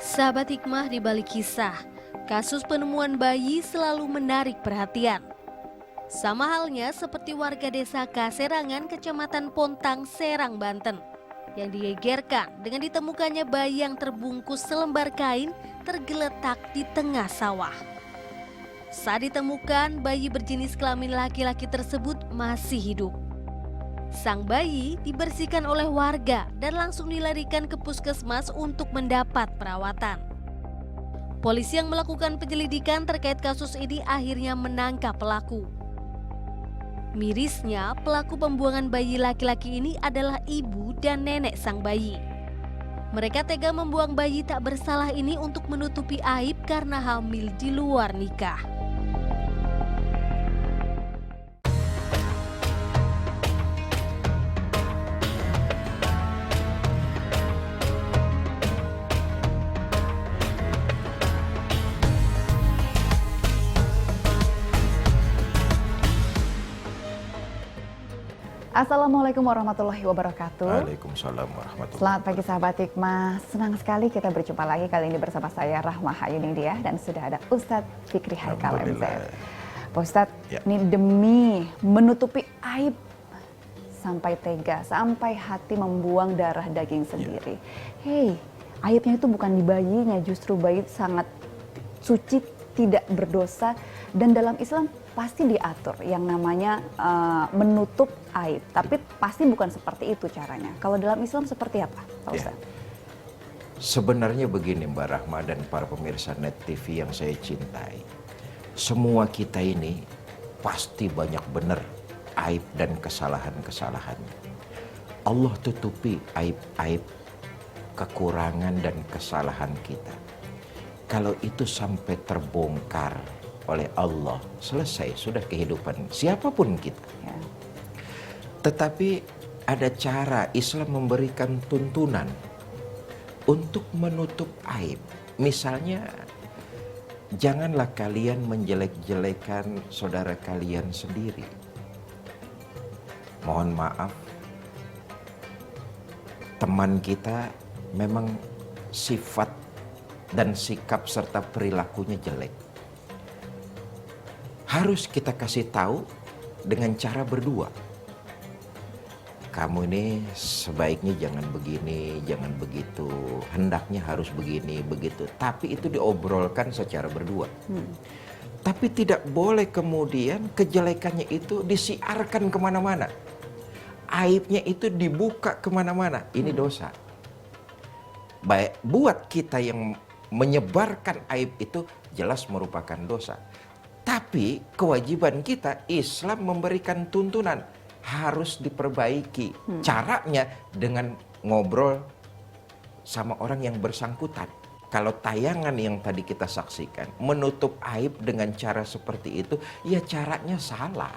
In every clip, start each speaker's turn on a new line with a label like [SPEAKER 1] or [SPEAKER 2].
[SPEAKER 1] Sahabat hikmah di balik kisah, kasus penemuan bayi selalu menarik perhatian. Sama halnya seperti warga desa Kaserangan, Kecamatan Pontang, Serang, Banten, yang digegerkan dengan ditemukannya bayi yang terbungkus selembar kain tergeletak di tengah sawah. Saat ditemukan, bayi berjenis kelamin laki-laki tersebut masih hidup. Sang bayi dibersihkan oleh warga dan langsung dilarikan ke puskesmas untuk mendapat perawatan. Polisi yang melakukan penyelidikan terkait kasus ini akhirnya menangkap pelaku. Mirisnya, pelaku pembuangan bayi laki-laki ini adalah ibu dan nenek sang bayi. Mereka tega membuang bayi tak bersalah ini untuk menutupi aib karena hamil di luar nikah.
[SPEAKER 2] Assalamualaikum warahmatullahi wabarakatuh.
[SPEAKER 3] Waalaikumsalam warahmatullahi
[SPEAKER 2] Selamat pagi sahabat hikmah. Senang sekali kita berjumpa lagi kali ini bersama saya Rahmah Ayuningdia dan sudah ada Ustadz Fikri Haikal MZ. Pak Ustadz,
[SPEAKER 3] Ya.
[SPEAKER 2] ini demi menutupi aib sampai tega, sampai hati membuang darah daging sendiri. Hei, aibnya itu bukan di bayinya, justru bayi sangat suci, tidak berdosa, dan dalam Islam pasti diatur yang namanya menutup aib. Tapi pasti bukan seperti itu caranya. Kalau dalam Islam seperti apa, Pak
[SPEAKER 3] Ya.
[SPEAKER 2] Ustadz?
[SPEAKER 3] Sebenarnya begini Mbak Rahma dan para pemirsa Net TV yang saya cintai. Semua kita ini pasti banyak benar aib dan kesalahan-kesalahannya. Allah tutupi aib-aib, kekurangan dan kesalahan kita. Kalau itu sampai terbongkar oleh Allah, selesai, sudah kehidupan siapapun kita.
[SPEAKER 2] Ya.
[SPEAKER 3] Tetapi ada cara Islam memberikan tuntunan untuk menutup aib. Misalnya, janganlah kalian menjelek-jelekan saudara kalian sendiri. Mohon maaf, teman kita memang sifat dan sikap serta perilakunya jelek. Harus kita kasih tahu dengan cara berdua. Kamu ini sebaiknya jangan begini, jangan begitu. Hendaknya harus begini, begitu. Tapi itu diobrolkan secara berdua. Tapi tidak boleh kemudian kejelekannya itu disiarkan kemana-mana. Aibnya itu dibuka kemana-mana. Ini dosa. Baik, buat kita yang menyebarkan aib itu jelas merupakan dosa. Tapi kewajiban kita, Islam memberikan tuntunan harus diperbaiki. Caranya dengan ngobrol sama orang yang bersangkutan. Kalau tayangan yang tadi kita saksikan menutup aib dengan cara seperti itu, ya caranya salah.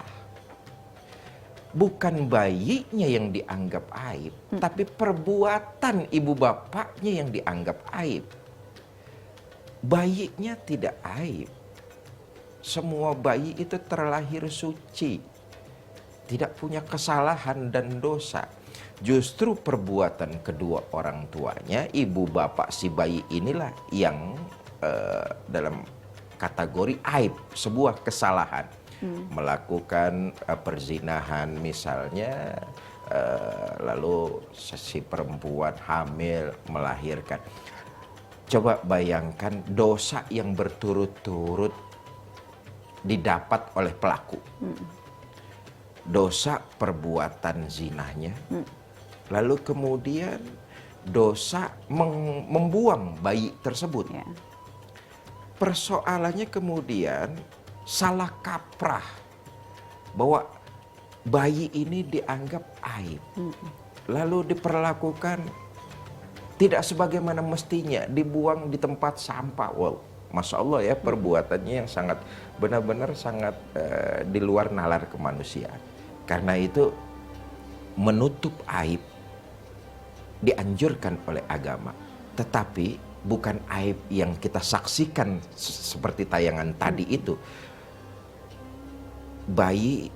[SPEAKER 3] Bukan bayinya yang dianggap aib, tapi perbuatan ibu bapaknya yang dianggap aib. Bayinya tidak aib. Semua bayi itu terlahir suci, tidak punya kesalahan dan dosa. Justru perbuatan kedua orang tuanya, ibu bapak si bayi inilah yang dalam kategori aib, sebuah kesalahan. Melakukan perzinahan misalnya, lalu si perempuan hamil, melahirkan. Coba bayangkan dosa yang berturut-turut didapat oleh pelaku. Dosa perbuatan zinahnya, lalu kemudian dosa membuang bayi tersebut.
[SPEAKER 2] Ya.
[SPEAKER 3] Persoalannya kemudian salah kaprah bahwa bayi ini dianggap aib, lalu diperlakukan tidak sebagaimana mestinya, dibuang di tempat sampah. Wow, Masya Allah ya, perbuatannya yang sangat benar-benar sangat di luar nalar kemanusiaan. Karena itu menutup aib dianjurkan oleh agama, tetapi bukan aib yang kita saksikan seperti tayangan tadi itu. Bayi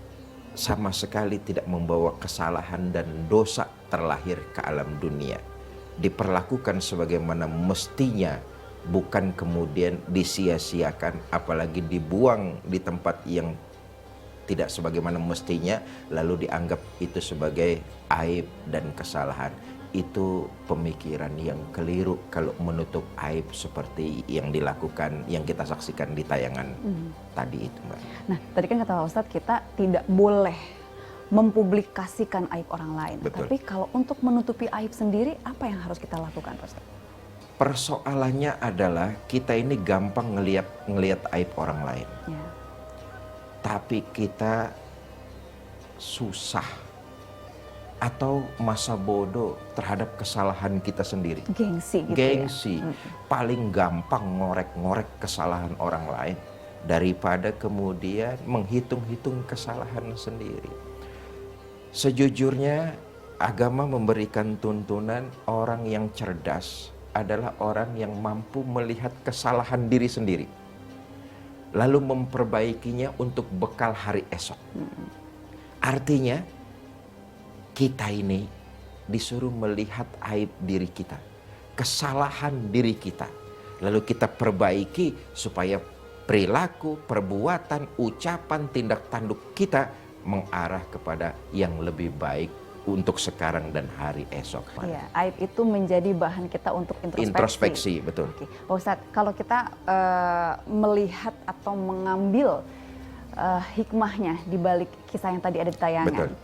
[SPEAKER 3] sama sekali tidak membawa kesalahan dan dosa terlahir ke alam dunia. Diperlakukan sebagaimana mestinya bukan kemudian disia-siakan, apalagi dibuang di tempat yang tidak sebagaimana mestinya, lalu dianggap itu sebagai aib dan kesalahan. Itu pemikiran yang keliru kalau menutup aib seperti yang dilakukan, yang kita saksikan di tayangan tadi itu, Mbak.
[SPEAKER 2] Nah, tadi kan kata Pak Ustadz kita tidak boleh mempublikasikan aib orang lain.
[SPEAKER 3] Betul.
[SPEAKER 2] Tapi kalau untuk menutupi aib sendiri, apa yang harus kita lakukan, Pak Ustadz?
[SPEAKER 3] Persoalannya adalah kita ini gampang ngelihat aib orang lain.
[SPEAKER 2] Ya.
[SPEAKER 3] Tapi kita susah atau masa bodoh terhadap kesalahan kita sendiri.
[SPEAKER 2] Gengsi gitu
[SPEAKER 3] Gengsi.
[SPEAKER 2] ya.
[SPEAKER 3] Paling gampang ngorek-ngorek kesalahan orang lain daripada kemudian menghitung-hitung kesalahan sendiri. Sejujurnya agama memberikan tuntunan orang yang cerdas adalah orang yang mampu melihat kesalahan diri sendiri, lalu memperbaikinya untuk bekal hari esok. Artinya kita ini disuruh melihat aib diri kita, kesalahan diri kita, lalu kita perbaiki supaya perilaku, perbuatan, ucapan, tindak tanduk kita mengarah kepada yang lebih baik untuk sekarang dan hari esok.
[SPEAKER 2] Iya, aib itu menjadi bahan kita untuk
[SPEAKER 3] Introspeksi, betul.
[SPEAKER 2] Oke. Pak Ustadz, kalau kita melihat atau mengambil hikmahnya di balik kisah yang tadi ada di tayangan,
[SPEAKER 3] Betul.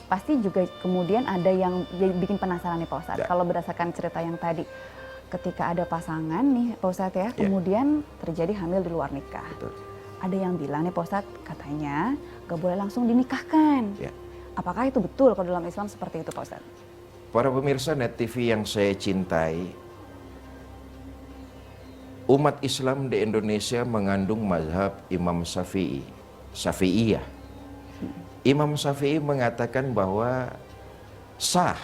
[SPEAKER 2] pasti juga kemudian ada yang bikin penasaran nih Pak Ustadz.
[SPEAKER 3] Ya.
[SPEAKER 2] Kalau berdasarkan cerita yang tadi, ketika ada pasangan nih Pak Ustadz ya, kemudian terjadi hamil di luar nikah.
[SPEAKER 3] Betul.
[SPEAKER 2] Ada yang bilang nih Pak Ustadz, katanya gak boleh langsung dinikahkan.
[SPEAKER 3] Ya.
[SPEAKER 2] Apakah itu betul kalau dalam Islam seperti itu Pak Ustadz?
[SPEAKER 3] Para pemirsa Net TV yang saya cintai, umat Islam di Indonesia mengandung mazhab Imam Syafi'i, Syafi'iyah. Imam Syafi'i mengatakan bahwa sah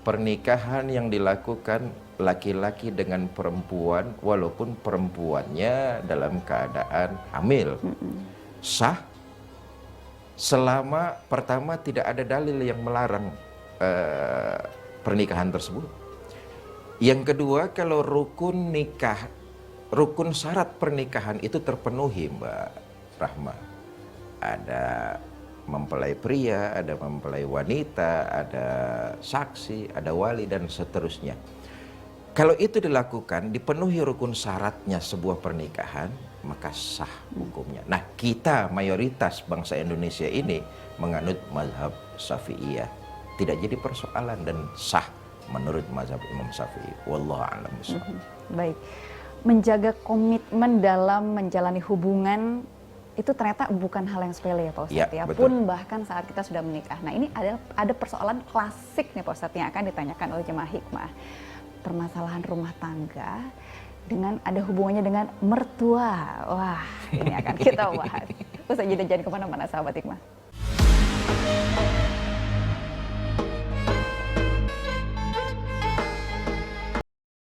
[SPEAKER 3] pernikahan yang dilakukan laki-laki dengan perempuan walaupun perempuannya dalam keadaan hamil. Sah selama pertama tidak ada dalil yang melarang pernikahan tersebut. Yang kedua, kalau rukun syarat pernikahan itu terpenuhi, Mbak Rahma. Ada mempelai pria, ada mempelai wanita, ada saksi, ada wali, dan seterusnya. Kalau itu dilakukan, dipenuhi rukun syaratnya sebuah pernikahan, maka sah hukumnya. Nah, kita mayoritas bangsa Indonesia ini menganut mazhab Syafi'iyah. Tidak jadi persoalan dan sah menurut mazhab Imam Syafi'i. Wallahu a'lam bishawab.
[SPEAKER 2] Baik. Menjaga komitmen dalam menjalani hubungan itu ternyata bukan hal yang sepele ya Pak Ustadz ya. Pun bahkan saat kita sudah menikah. Nah, ini ada persoalan klasik nih Pak Ustadz yang akan ditanyakan oleh jemaah hikmah. Permasalahan rumah tangga dengan ada hubungannya dengan mertua. Wah, ini akan kita bahas. Usai jeda, jangan kemana-mana sahabat hikmah.